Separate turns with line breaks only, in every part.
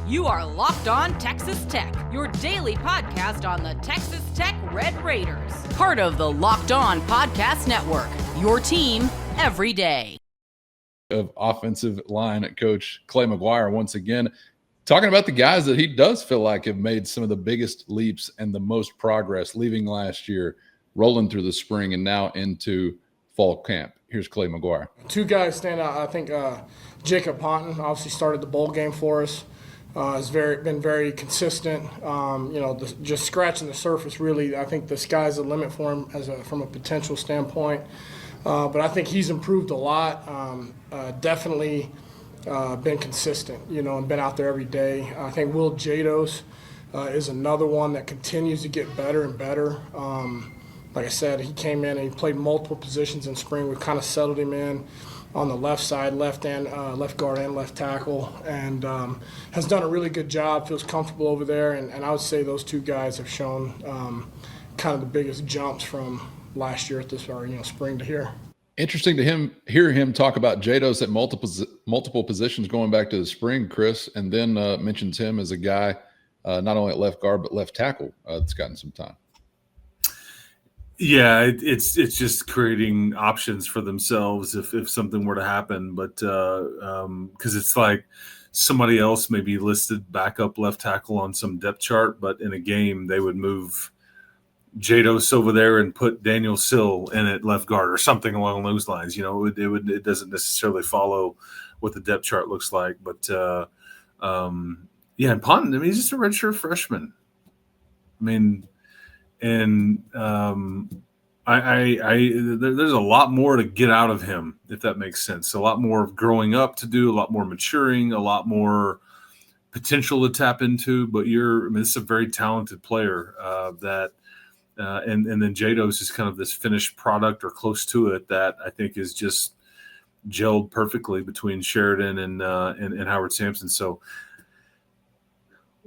You are Locked On Texas Tech, your daily podcast on the Texas Tech Red Raiders. Part of the Locked On Podcast Network, your team every day.
Of offensive line coach Clay McGuire once again, talking about the guys that he does feel like have made some of the biggest leaps and the most progress, leaving last year, rolling through the spring, and now into fall camp. Here's Clay McGuire.
Two guys stand out. I think Jacob Ponton obviously started the bowl game for us. Has been very consistent. Just scratching the surface. Really, I think the sky's the limit for him from a potential standpoint. But I think he's improved a lot. Definitely been consistent, and been out there every day. I think Will Jados is another one that continues to get better and better. Like I said, he came in and he played multiple positions in spring. We kind of settled him in on the left side, left guard and left tackle, and has done a really good job, feels comfortable over there. And I would say those two guys have shown kind of the biggest jumps from last year at this, spring to here.
Interesting to hear him talk about Jados at multiple positions going back to the spring, Chris, and then mentions him as a guy not only at left guard but left tackle that's gotten some time.
Yeah, it's just creating options for themselves if something were to happen, but because it's like somebody else may be listed backup left tackle on some depth chart, but in a game they would move Jados over there and put Daniel Sill in at left guard or something along those lines. It doesn't necessarily follow what the depth chart looks like, but and Ponton, he's just a redshirt freshman. And there's a lot more to get out of him, if that makes sense. A lot more of growing up to do, a lot more maturing, a lot more potential to tap into. But this is a very talented player and then Jados is kind of this finished product or close to it that I think is just gelled perfectly between Sheridan and Howard Sampson. So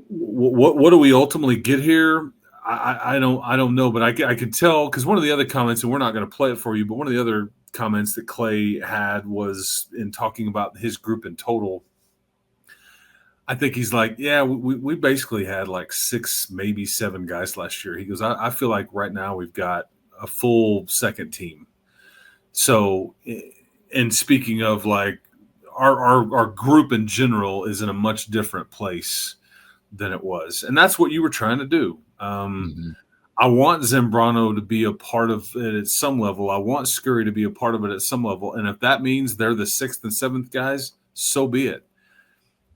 what do we ultimately get here? I don't know, but I could tell, because one of the other comments, and we're not going to play it for you, but one of the other comments that Clay had was in talking about his group in total. I think he's like, yeah, we basically had like 6, maybe 7 guys last year. He goes, I feel like right now we've got a full second team. So, and speaking of like our group in general is in a much different place than it was. And that's what you were trying to do. I want Zambrano to be a part of it at some level. I want Scurry to be a part of it at some level. And if that means they're the 6th and 7th guys, so be it.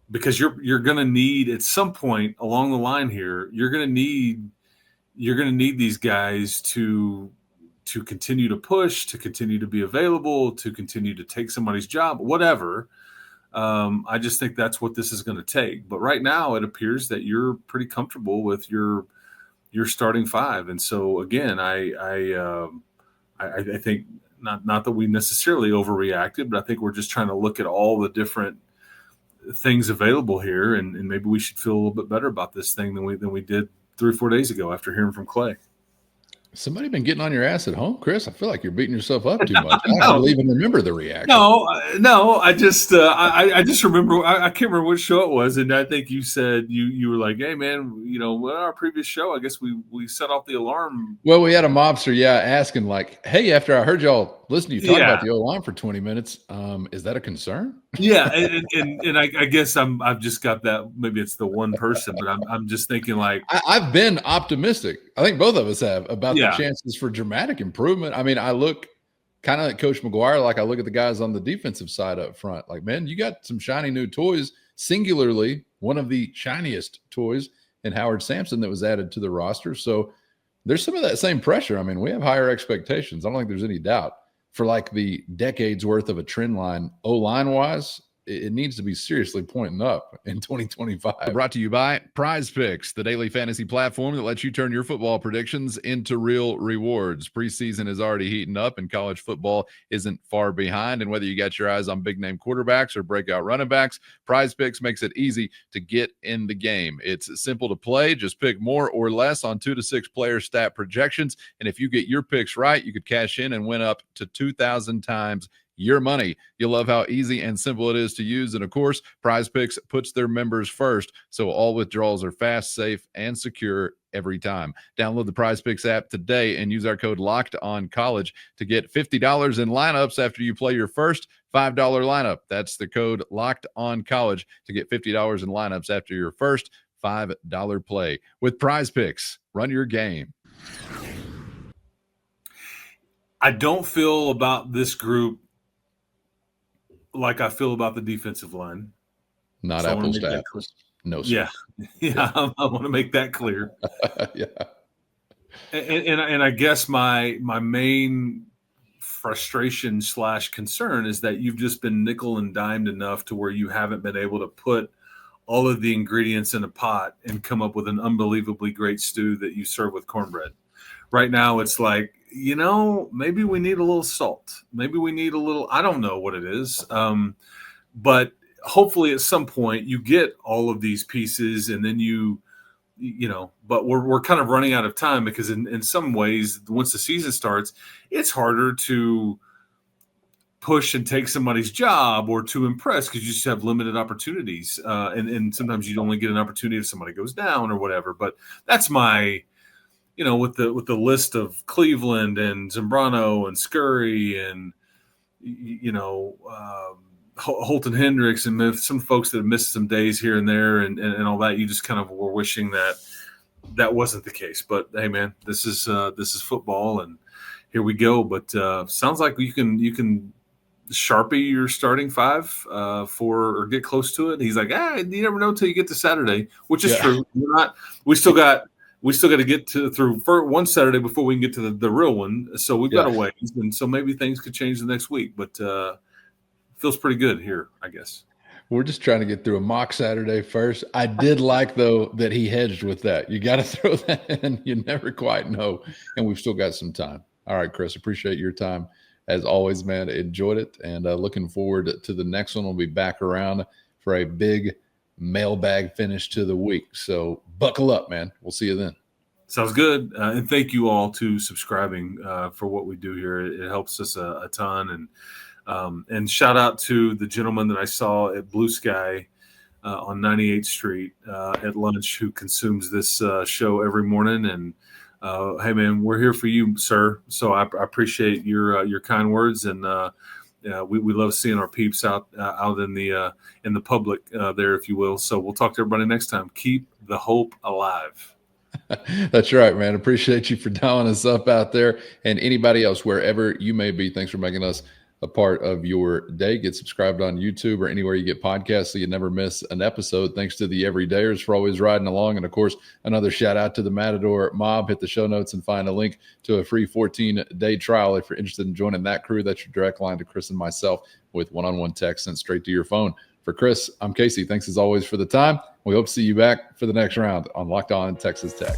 Because you're going to need, at some point along the line here, you're going to need these guys to continue to push, to continue to be available, to continue to take somebody's job, whatever. I just think that's what this is going to take. But right now, it appears that you're pretty comfortable with your starting 5, and so again, I think not that we necessarily overreacted, but I think we're just trying to look at all the different things available here, and maybe we should feel a little bit better about this thing than we did 3 or 4 days ago after hearing from Clay.
Somebody been getting on your ass at home, Chris? I feel like you're beating yourself up too much. I don't even remember the reaction.
No. I just I just remember. I can't remember which show it was, and I think you said you were like, "Hey, man, our previous show, I guess we set off the alarm."
Well, we had a mobster, asking like, "Hey, after I heard y'all listen to you talk about the O-line for 20 minutes, is that a concern?"
Yeah, and I guess I've just got that. Maybe it's the one person, but I'm just thinking like
I've been optimistic. I think both of us have about the chances for dramatic improvement. I mean, I look kind of at Coach McGuire like I look at the guys on the defensive side up front. Like, man, you got some shiny new toys. Singularly, one of the shiniest toys in Howard Sampson that was added to the roster. So there's some of that same pressure. I mean, we have higher expectations. I don't think there's any doubt. For like the decades worth of a trend line, O-line wise, it needs to be seriously pointing up in 2025.
Brought to you by PrizePicks, the daily fantasy platform that lets you turn your football predictions into real rewards. Preseason is already heating up, and college football isn't far behind. And whether you got your eyes on big-name quarterbacks or breakout running backs, PrizePicks makes it easy to get in the game. It's simple to play. Just pick more or less on 2 to 6 player stat projections. And if you get your picks right, you could cash in and win up to 2,000 times your money. You'll love how easy and simple it is to use. And of course, PrizePicks puts their members first, so all withdrawals are fast, safe, and secure every time. Download the PrizePicks app today and use our code LOCKEDONCollege to get $50 in lineups after you play your first $5 lineup. That's the code LOCKEDONCollege to get $50 in lineups after your first $5 play. With PrizePicks, run your game.
I don't feel about this group like I feel about the defensive line.
Not so apples to apples. No, sir.
Yeah. I want to make that clear.
Yeah.
And I guess my main frustration / concern is that you've just been nickel and dimed enough to where you haven't been able to put all of the ingredients in a pot and come up with an unbelievably great stew that you serve with cornbread. Right now, it's like, maybe we need a little salt. Maybe we need a little, I don't know what it is. But hopefully at some point you get all of these pieces and then but we're kind of running out of time because in some ways, once the season starts, it's harder to push and take somebody's job or to impress because you just have limited opportunities. And sometimes you only get an opportunity if somebody goes down or whatever. But that's my, with the list of Cleveland and Zambrano and Scurry and, Holton Hendricks and some folks that have missed some days here and there and all that, you just kind of were wishing that wasn't the case. But hey, man, this is football and here we go. But sounds like you can Sharpie your starting five or get close to it. He's like, you never know until you get to Saturday, which is true. We still got to get through one Saturday before we can get to the real one. So we've got a ways, and so maybe things could change the next week. But feels pretty good here, I guess.
We're just trying to get through a mock Saturday first. I did like, though, that he hedged with that. You got to throw that in. You never quite know. And we've still got some time. All right, Chris, appreciate your time. As always, man, enjoyed it. And looking forward to the next one. We'll be back around for a big mailbag finish to the week. So buckle up, man. We'll see you then.
Sounds good. And thank you all to subscribing for what we do here. It helps us a ton. And shout out to the gentleman that I saw at Blue Sky on 98th Street at lunch who consumes this show every morning. And hey, man, we're here for you, sir. So I appreciate your kind words. And we love seeing our peeps out in the public there, if you will. So we'll talk to everybody next time. Keep the hope alive.
That's right, man. Appreciate you for dialing us up out there. And anybody else, wherever you may be, thanks for making us a part of your day. Get subscribed on YouTube or anywhere you get podcasts so you never miss an episode. Thanks to the everydayers for always riding along. And of course, another shout out to the Matador Mob. Hit the show notes and find a link to a free 14-day trial if you're interested in joining that crew. That's your direct line to Chris and myself with one-on-one text sent straight to your phone. For Chris, I'm Casey. Thanks as always for the time. We hope to see you back for the next round on Locked On Texas Tech.